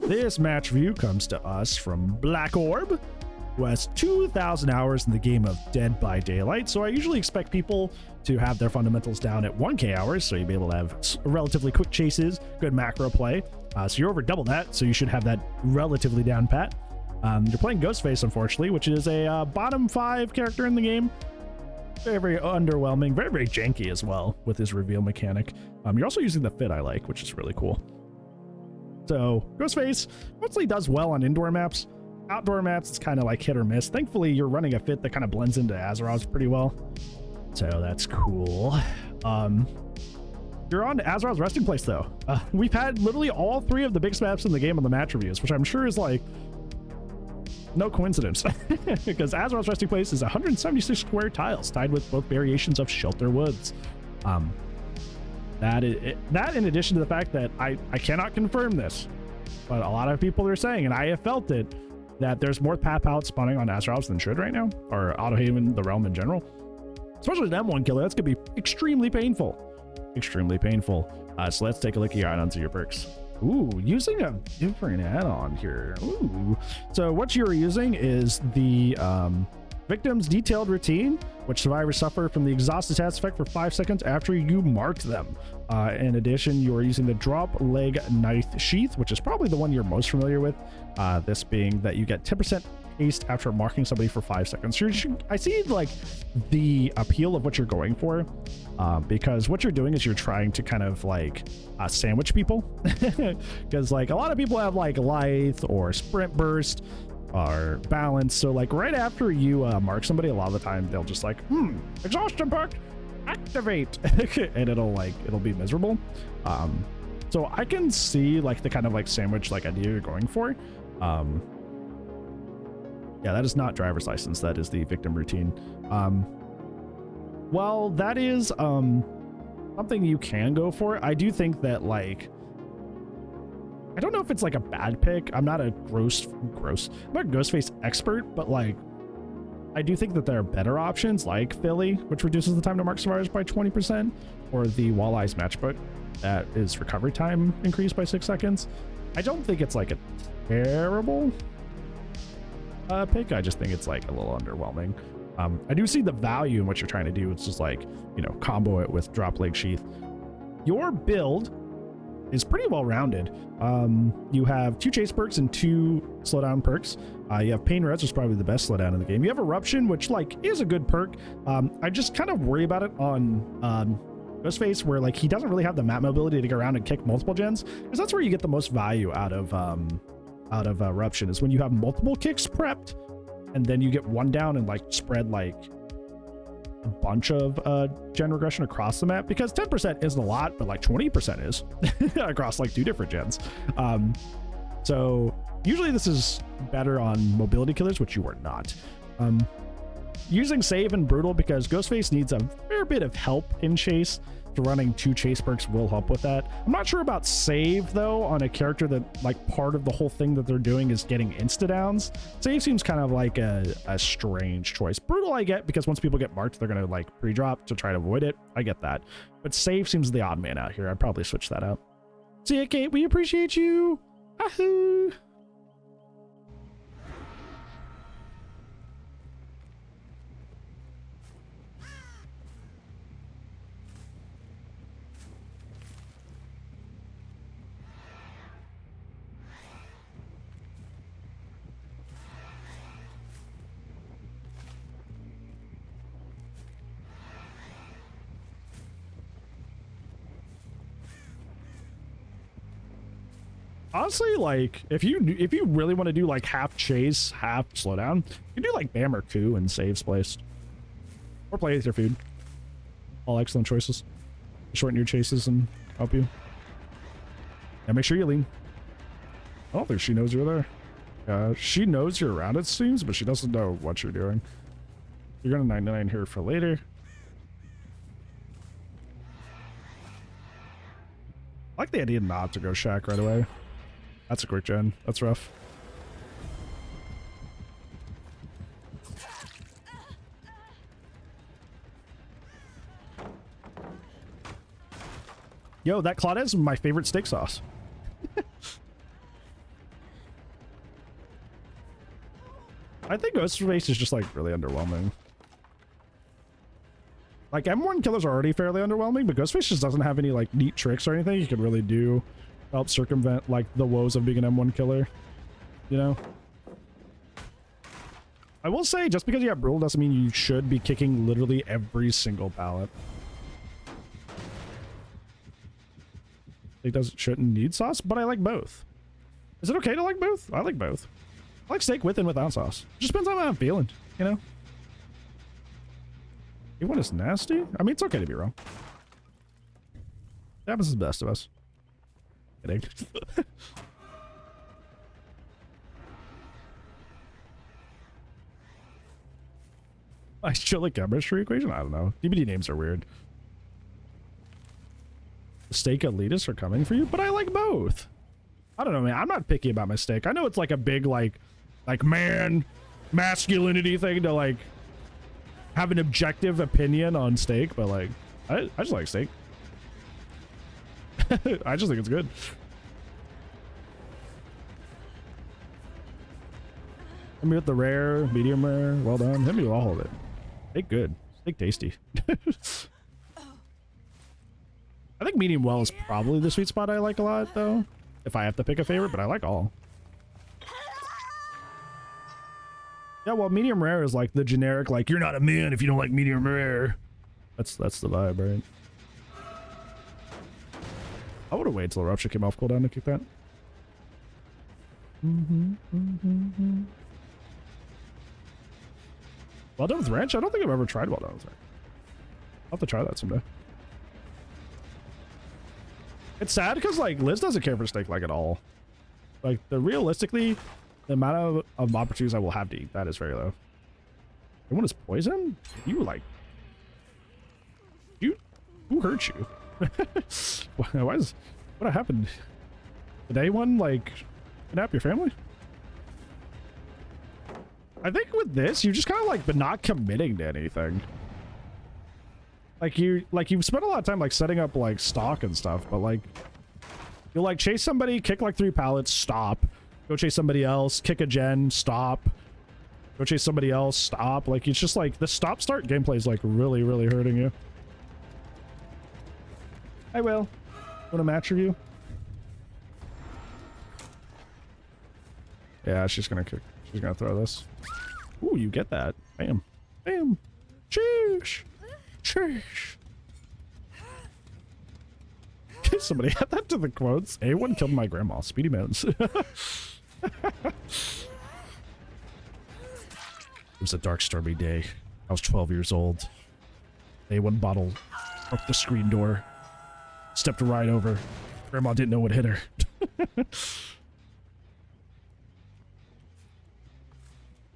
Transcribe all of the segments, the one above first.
This match review comes to us from BlckOrb, who has 2,000 hours in the game of Dead by Daylight. So I usually expect people to have their fundamentals down at 1K hours, so you'll be able to have relatively quick chases, good macro play. So you're over double that, so you should have that relatively down pat. You're playing Ghostface, unfortunately, which is a bottom 5 character in the game. Very, very underwhelming, very, very janky as well with his reveal mechanic. You're also using the fit I like, which is really cool. So Ghostface mostly does well on indoor maps. Outdoor maps, it's kind of like hit or miss. Thankfully, you're running a fit that kind of blends into Azeroth pretty well. So that's cool. You're on Azeroth's resting place, though. We've had literally all 3 of the biggest maps in the game on the match reviews, which I'm sure is like no coincidence, because Azeroth's resting place is 176 square tiles tied with both variations of Shelter Woods. That in addition to the fact that I cannot confirm this, but a lot of people are saying, and I have felt it, that there's more path palettes spawning on Azeroth than should right now, or Autohaven, the realm in general. Especially an M1 killer, that's gonna be extremely painful. Extremely painful. So let's take a look at your add-ons and your perks. Ooh, using a different add-on here. Ooh. So what you're using is the Victim's Detailed Routine, which survivors suffer from the exhaust attacks effect for 5 seconds after you mark them. In addition, you are using the Drop Leg Knife Sheath, which is probably the one you're most familiar with. This being that you get 10% haste after marking somebody for 5 seconds. I see like the appeal of what you're going for, because what you're doing is you're trying to kind of like sandwich people, because like a lot of people have like Lithe or Sprint Burst or Balance. So like right after you mark somebody, a lot of the time they'll just like, exhaustion perk, activate, and it'll be miserable. So I can see like the kind of like sandwich like idea you're going for. Yeah, that is not driver's license. That is the victim routine. Well, that is something you can go for. I do think that like, I don't know if it's like a bad pick. I'm not a Ghostface expert, but like, I do think that there are better options like Philly, which reduces the time to mark survivors by 20%, or the Walleye's Matchbook that is recovery time increased by 6 seconds. I don't think it's like a terrible pick. I just think it's like a little underwhelming. I do see the value in what you're trying to do. It's just like, you know, combo it with Drop Leg Sheath. Your build is pretty well rounded. You have 2 chase perks and 2 slowdown perks. You have Pain Res, which is probably the best slowdown in the game. You have Eruption, which like is a good perk. I just kind of worry about it on Ghostface, where like he doesn't really have the map mobility to get around and kick multiple gens, because that's where you get the most value out of Eruption, is when you have multiple kicks prepped and then you get one down and like spread like a bunch of gen regression across the map, because 10% isn't a lot, but like 20% is across like 2 different gens. So usually this is better on mobility killers, which you are not. Using Save and Brutal, because Ghostface needs a fair bit of help in chase. So running 2 chase perks will help with that. I'm not sure about Save though on a character that like part of the whole thing that they're doing is getting insta downs. Save seems kind of like a strange choice. Brutal I get, because once people get marked they're gonna like pre-drop to try to avoid it. I get that, but Save seems the odd man out here. I'd probably switch that out. See ya, Kate, we appreciate you. Ahoo. Honestly, like if you really want to do like half chase, half slowdown, you can do like Bam or Coup and Saves placed, or play with your food. All excellent choices. Shorten your chases and help you. And make sure you lean. I don't think she knows you're there. She knows you're around, it seems, but she doesn't know what you're doing. You're gonna 99 here for later. I like the idea not to go Shack right away. That's a quick gen. That's rough. Yo, that Claudette is my favorite steak sauce. I think Ghostface is just like really underwhelming. Like M1 killers are already fairly underwhelming, but Ghostface just doesn't have any like neat tricks or anything you can really do to help circumvent like the woes of being an M1 killer, you know? I will say, just because you have Brutal doesn't mean you should be kicking literally every single pallet. It shouldn't need sauce, but I like both. Is it okay to like both? I like both. I like steak with and without sauce. Just depends on how I'm feeling, you know? A1 is nasty? I mean, it's okay to be wrong. That was the best of us. Kidding. Nice chili chemistry equation? I don't know. DBD names are weird. The steak elitists are coming for you, but I like both. I don't know, man. I'm not picky about my steak. I know it's like a big, like man, masculinity thing to like have an objective opinion on steak, but like, I just like steak. I just think it's good. Hit me with the rare, medium rare. Well done. Hit me with all of it. Steak good. Steak tasty. I think medium well is probably the sweet spot I like a lot, though. If I have to pick a favorite, but I like all. Yeah, well, medium rare is like the generic, like, you're not a man if you don't like medium rare. That's the vibe, right? I would have waited till the rupture came off cooldown to kick that. Well done with ranch? I don't think I've ever tried well done with ranch. I'll have to try that someday. It's sad because like Liz doesn't care for steak like at all. Like realistically, the amount of opportunities I will have to eat that is very low. Everyone is poison? You like who hurt you? What happened? Did anyone like kidnap your family? I think with this, you just kind of like, but not committing to anything. Like you've spent a lot of time like setting up like stock and stuff, but like you'll like chase somebody, kick like 3 pallets, stop. Go chase somebody else, kick a gen, stop. Go chase somebody else, stop. Like it's just like the stop-start gameplay is like really, really hurting you. I will. Want a match review? Yeah, she's gonna kick. She's gonna throw this. Ooh, you get that. Bam. Bam. Sheesh. Sheesh. Somebody add that to the quotes. A1 killed my grandma. Speedy Mountains. It was a dark, stormy day. I was 12 years old. A1 bottle broke the screen door. Stepped right over. Grandma didn't know what hit her.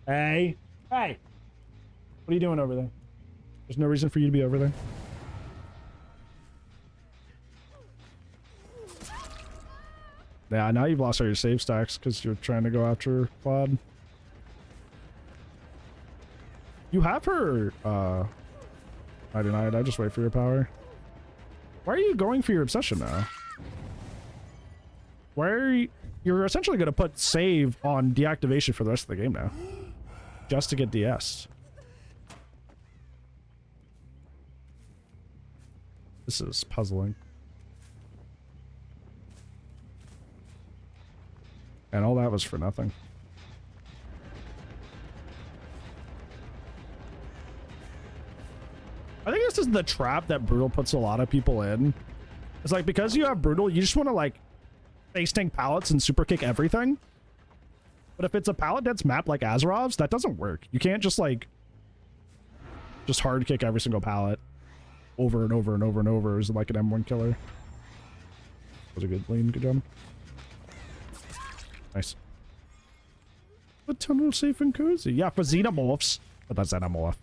Hey. Hey. What are you doing over there? There's no reason for you to be over there. Yeah, now you've lost all your save stacks because you're trying to go after Claude. You have her, I denied. I just wait for your power. Why are you going for your obsession now? Why are you... You're essentially going to put save on deactivation for the rest of the game now. Just to get DS'd. This is puzzling. And all that was for nothing. I think this is the trap that Brutal puts a lot of people in. It's like, because you have Brutal, you just want to like face tank pallets and super kick everything. But if it's a pallet dense map like Azerov's, that doesn't work. You can't just like just hard kick every single pallet over and over and over and over as like an M1 killer. That was a good lean, good job. Nice. The tunnel safe and cozy. Yeah, for xenomorphs. But that's xenomorph.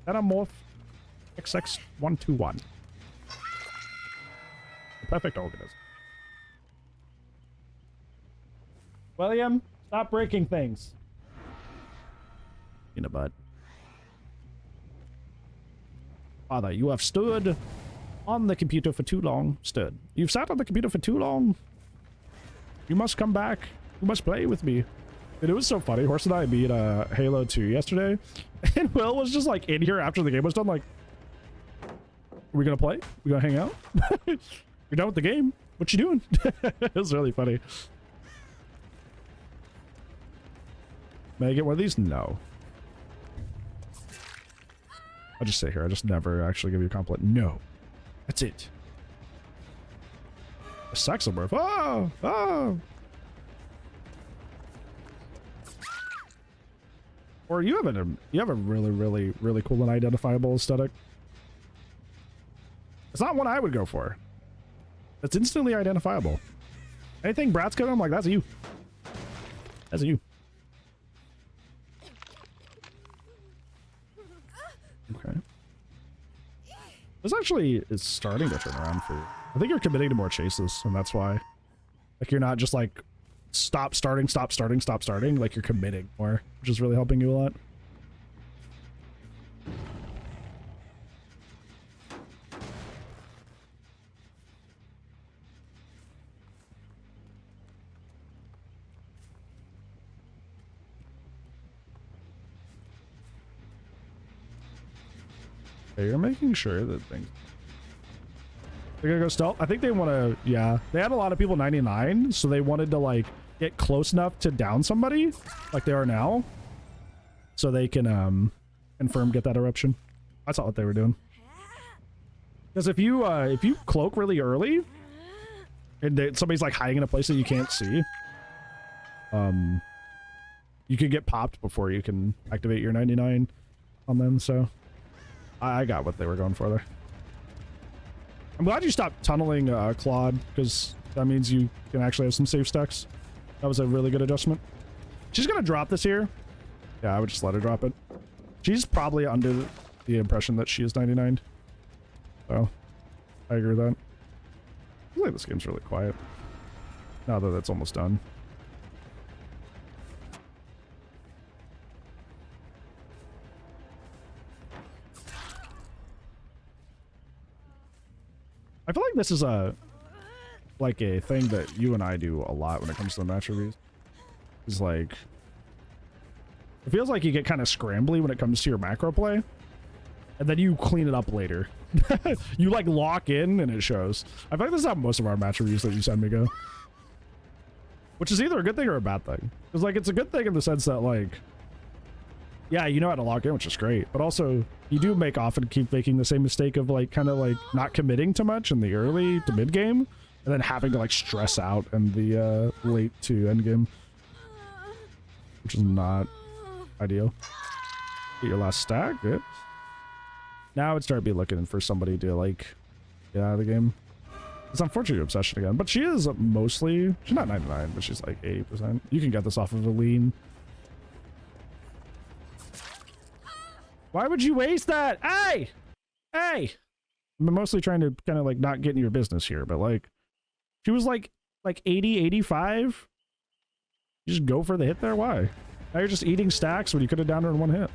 Xenomorph XX121. The perfect organism. William, stop breaking things. In a butt. Father, you have stood on the computer for too long. Stood. You've sat on the computer for too long. You must come back. You must play with me. And it was so funny. Horse and I beat Halo 2 yesterday, and Will was just like in here after the game was done, like, "Are we gonna play? We gonna hang out? You're done with the game? What you doing?" It was really funny. May I get one of these? No. I'll just sit here. I just never actually give you a compliment. No. That's it. A Saxelberth. Oh! Oh! Or you have a really cool and identifiable aesthetic. It's not one I would go for. It's instantly identifiable. Anything Brat's got, I'm like, that's you. That's you. Okay. This actually is starting to turn around for you. I think you're committing to more chases, and that's why. Like, you're not just like, stop starting. Like, you're committing more, which is really helping you a lot. Okay, you're making sure that things... They're gonna go stealth. I think they want to, yeah. They had a lot of people 99, so they wanted to like get close enough to down somebody, like they are now, so they can confirm get that eruption. That's not what they were doing. Because if you cloak really early, and somebody's like hiding in a place that you can't see, you could get popped before you can activate your 99 on them. So I got what they were going for there. I'm glad you stopped tunneling Claude, because that means you can actually have some safe stacks. That was a really good adjustment. She's gonna drop this here. Yeah, I would just let her drop it. She's probably under the impression that she is 99. So I agree with that. I feel like this game's really quiet now that it's almost done. I feel like this is a thing that you and I do a lot when it comes to the match reviews. It's like, it feels like you get kind of scrambly when it comes to your macro play, and then you clean it up later. You like lock in and it shows. I feel like this is how most of our match reviews that you send me go, which is either a good thing or a bad thing. Because like, it's a good thing in the sense that like, yeah, you know how to lock in, which is great, but also you do often keep making the same mistake of like kind of like not committing too much in the early to mid game, and then having to like stress out in the late to end game, which is not ideal. Get your last stack, good. Now I'd start be looking for somebody to like get out of the game. It's unfortunately obsession again, but she is mostly, she's not 99, but she's like 80%. You can get this off of a lean. Why would you waste that? Hey! Hey! I'm mostly trying to kind of like not get in your business here, but like, she was like 80, 85. You just go for the hit there? Why? Now you're just eating stacks when you could have downed her in one hit.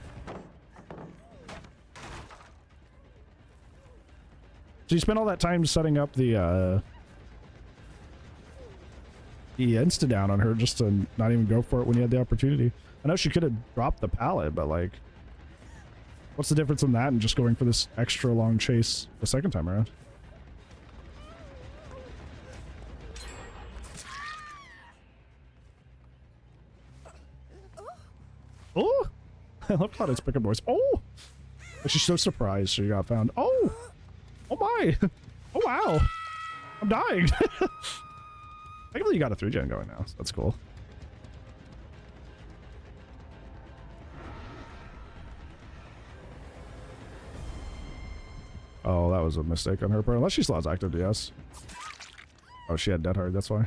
So you spent all that time setting up the insta down on her just to not even go for it when you had the opportunity. I know she could have dropped the pallet, but like, what's the difference in that and just going for this extra long chase the second time around? Oh! I love how it's picking boys. Oh! She's so surprised she got found. Oh! Oh my! Oh wow! I'm dying! I can believe you got a 3-gen going now, so that's cool. Oh, that was a mistake on her part. Unless she still has active DS. Oh, she had dead hard, that's why.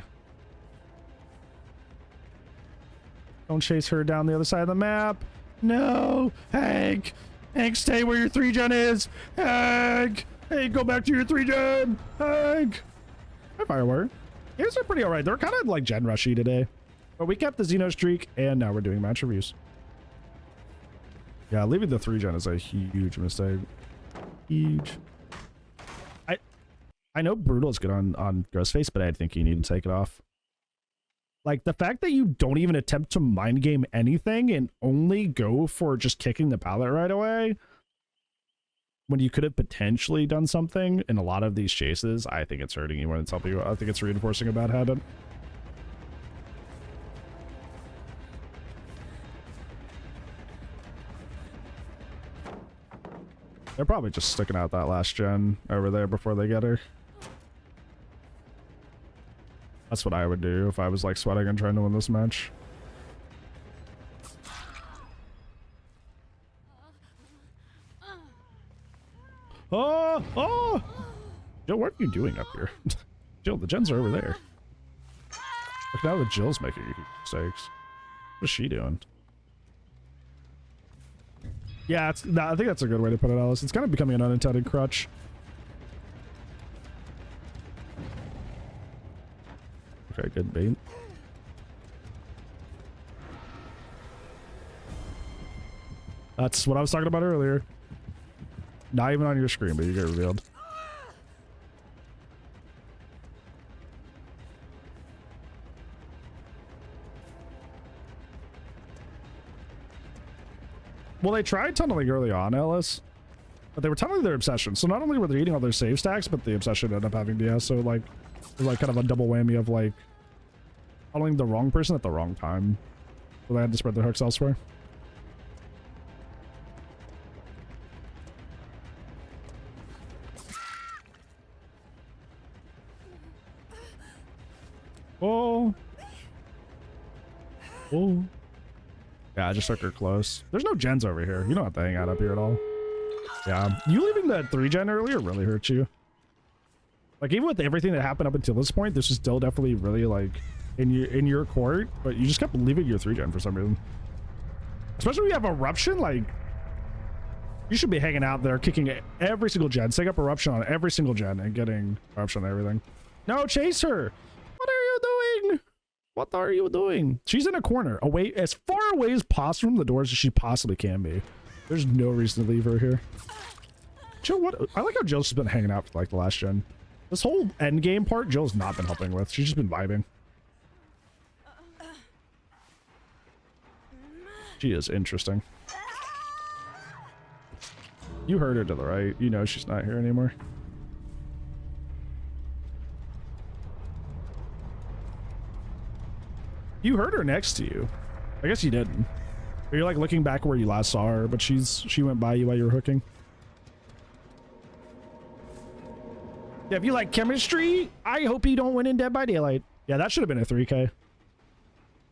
Don't chase her down the other side of the map. No! Hank! Hank, stay where your 3-gen is! Hank! Hey, go back to your 3-gen! Hank! Hi, Firewire. These are pretty alright. They're kind of like gen rushy today. But we kept the Xeno streak, and now we're doing match reviews. Yeah, leaving the 3-gen is a huge mistake. Huge. I know Brutal is good on Ghostface, but I think you need to take it off. Like, the fact that you don't even attempt to mind game anything and only go for just kicking the pallet right away when you could have potentially done something in a lot of these chases, I think it's hurting you when it's helping you. I think it's reinforcing a bad habit. They're probably just sticking out that last gen over there before they get her. That's what I would do if I was like sweating and trying to win this match. Oh, oh! Jill, what are you doing up here? Jill, the gens are over there. Look, now that Jill's making mistakes. What is she doing? Yeah, I think that's a good way to put it, Alice. It's kind of becoming an unintended crutch. Okay, good bait. That's what I was talking about earlier. Not even on your screen, but you get revealed. Well, they tried tunneling early on, Ellis, but they were tunneling their obsession. So not only were they eating all their save stacks, but the obsession ended up having DS. So like, it was like kind of a double whammy of like tunneling the wrong person at the wrong time. So they had to spread their hooks elsewhere. Oh. Oh. Yeah, I just took her close. There's no gens over here. You don't have to hang out up here at all. Yeah. You leaving that 3-gen earlier really hurt you. Like, even with everything that happened up until this point, this is still definitely really, like, in your court, but you just kept leaving your 3-gen for some reason. Especially when you have Eruption, like, you should be hanging out there, kicking every single gen, setting up Eruption on every single gen, and getting Eruption on everything. No, chase her! What are you doing? What are you doing? She's in a corner, away as far away as possible from the doors as she possibly can be. There's no reason to leave her here. Jill, what? I like how Jill's just been hanging out for like the last gen. This whole end game part, Jill's not been helping with. She's just been vibing. She is interesting. You heard her to the right. You know she's not here anymore. You heard her next to you. I guess you didn't. Or you're like looking back where you last saw her, but she went by you while you were hooking. Yeah, if you like chemistry, I hope you don't win in Dead by Daylight. Yeah, that should have been a 3K.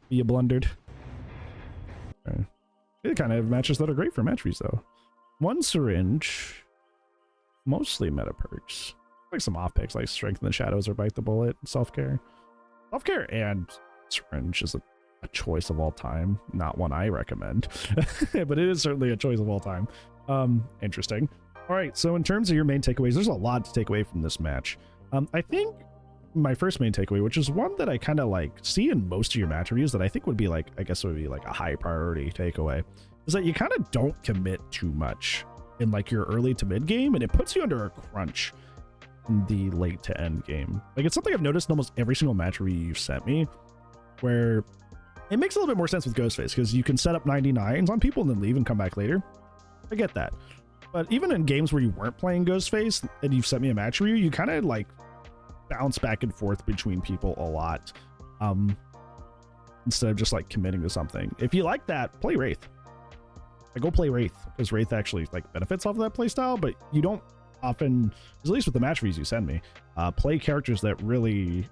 You blundered. Okay. They kind of have matches that are great for match fees though. 1 syringe. Mostly meta perks. Like some off picks like Strength in the Shadows or Bite the Bullet. Self-care. Self-care and syringe is a choice of all time, not one I recommend. But it is certainly a choice of all time. Interesting. All right, so in terms of your main takeaways, there's a lot to take away from this match. I think my first main takeaway, which is one that I kind of like see in most of your match reviews that I think would be like, I guess it would be like a high priority takeaway, is that you kind of don't commit too much in like your early to mid game, and it puts you under a crunch in the late to end game. Like, it's something I've noticed in almost every single match review you've sent me, where it makes a little bit more sense with Ghostface because you can set up 99s on people and then leave and come back later. I get that. But even in games where you weren't playing Ghostface and you've sent me a match review, you kind of like bounce back and forth between people a lot, instead of just like committing to something. If you like that, play Wraith. Like, go play Wraith, because Wraith actually like benefits off of that playstyle, but you don't often, at least with the match reviews you send me, play characters that really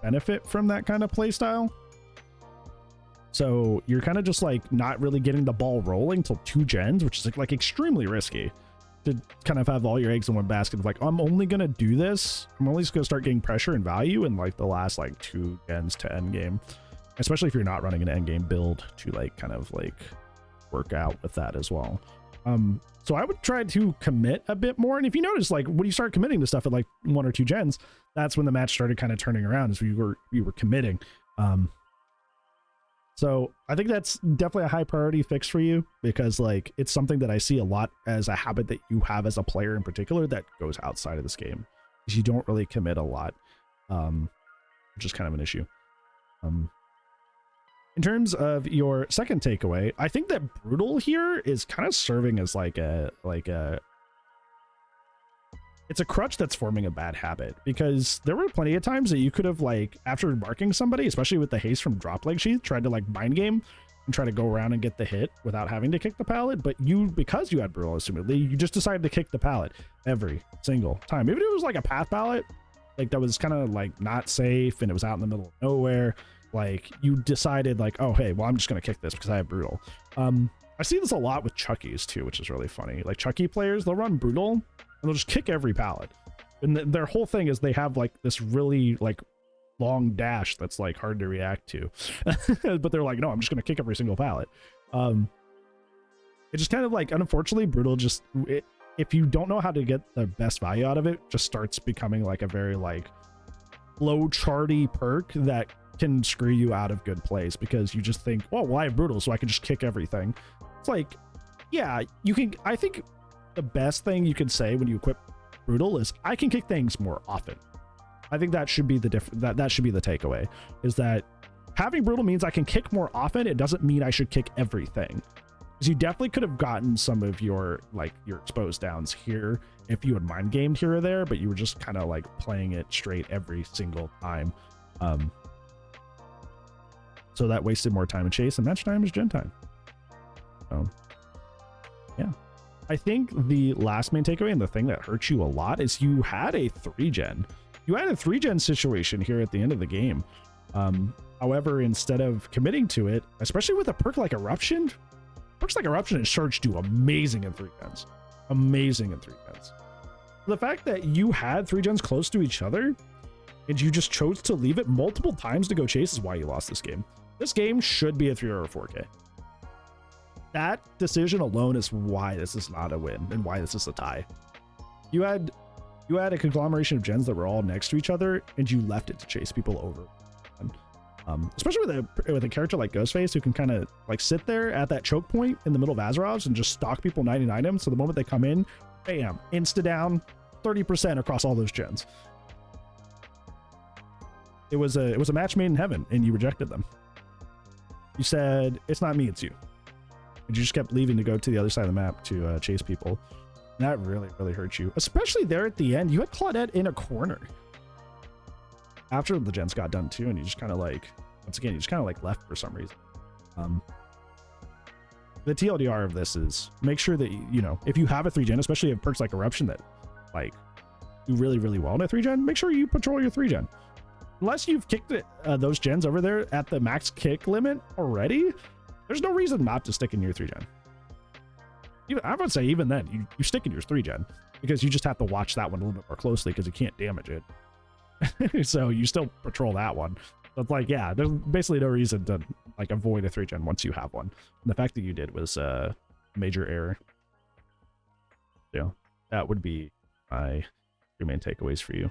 benefit from that kind of playstyle. So you're kind of just like not really getting the ball rolling till 2 gens, which is like extremely risky to kind of have all your eggs in one basket of like, I'm only going to do this. I'm only just going to start getting pressure and value in like the last like 2 gens to end game, especially if you're not running an end game build to like kind of like work out with that as well. So I would try to commit a bit more. And if you notice, like when you start committing to stuff at like 1 or 2 gens, that's when the match started kind of turning around, as you were committing. So I think that's definitely a high priority fix for you, because like it's something that I see a lot as a habit that you have as a player in particular that goes outside of this game, because you don't really commit a lot, which is kind of an issue. In terms of your second takeaway, I think that brutal here is kind of serving as it's a crutch that's forming a bad habit, because there were plenty of times that you could have, like, after marking somebody, especially with the haste from drop leg sheath, tried to like mind game and try to go around and get the hit without having to kick the pallet. But because you had brutal, assumedly, you just decided to kick the pallet every single time. Even if it was like a path pallet, like that was kind of like not safe and it was out in the middle of nowhere, like you decided like, oh hey, well I'm just gonna kick this because I have brutal. I see this a lot with Chuckies too, which is really funny. Like Chucky players, they'll run brutal and they'll just kick every pallet, and their whole thing is they have like this really like long dash that's like hard to react to. But they're like, no, I'm just gonna kick every single pallet. It just kind of like, unfortunately, brutal just if you don't know how to get the best value out of it, just starts becoming like a very like low charty perk that can screw you out of good plays, because you just think, oh well, I have brutal, so I can just kick everything. It's like, yeah, you can. I think the best thing you can say when you equip brutal is I can kick things more often. I think that should be the that should be the takeaway, is that having brutal means I can kick more often. It doesn't mean I should kick everything, because you definitely could have gotten some of your like your exposed downs here if you had mind gamed here or there, but you were just kind of like playing it straight every single time. So that wasted more time in chase, and match time is gen time. So yeah, I think the last main takeaway and the thing that hurts you a lot is you had a 3-gen. You had a 3-gen situation here at the end of the game. However, instead of committing to it, especially with a perk like Eruption, perks like Eruption and Surge do amazing in 3-gens. Amazing in 3-gens. The fact that you had 3-gens close to each other and you just chose to leave it multiple times to go chase is why you lost this game. This game should be a 3 or a 4K. That decision alone is why this is not a win and why this is a tie. You had a conglomeration of gens that were all next to each other, and you left it to chase people over. Especially with a character like Ghostface, who can kind of like sit there at that choke point in the middle of Azeroth and just stalk people 99 them. So the moment they come in, bam, insta down 30% across all those gens. It was a match made in heaven, and you rejected them. You said, it's not me, it's you. And you just kept leaving to go to the other side of the map to chase people. And that really, really hurt you. Especially there at the end, you had Claudette in a corner. After the gens got done too, and you just kind of like, once again, you just kind of like left for some reason. The TLDR of this is make sure that, you know, if you have a 3-gen, especially if perks like Eruption that like do really, really well in a 3-gen, make sure you patrol your 3-gen. Unless you've kicked those gens over there at the max kick limit already, there's no reason not to stick in your 3-gen. I would say even then, you stick in your 3-gen, because you just have to watch that one a little bit more closely because you can't damage it. So you still patrol that one. But like, yeah, there's basically no reason to like avoid a 3-gen once you have one. And the fact that you did was a major error. Yeah, that would be my 3 main takeaways for you.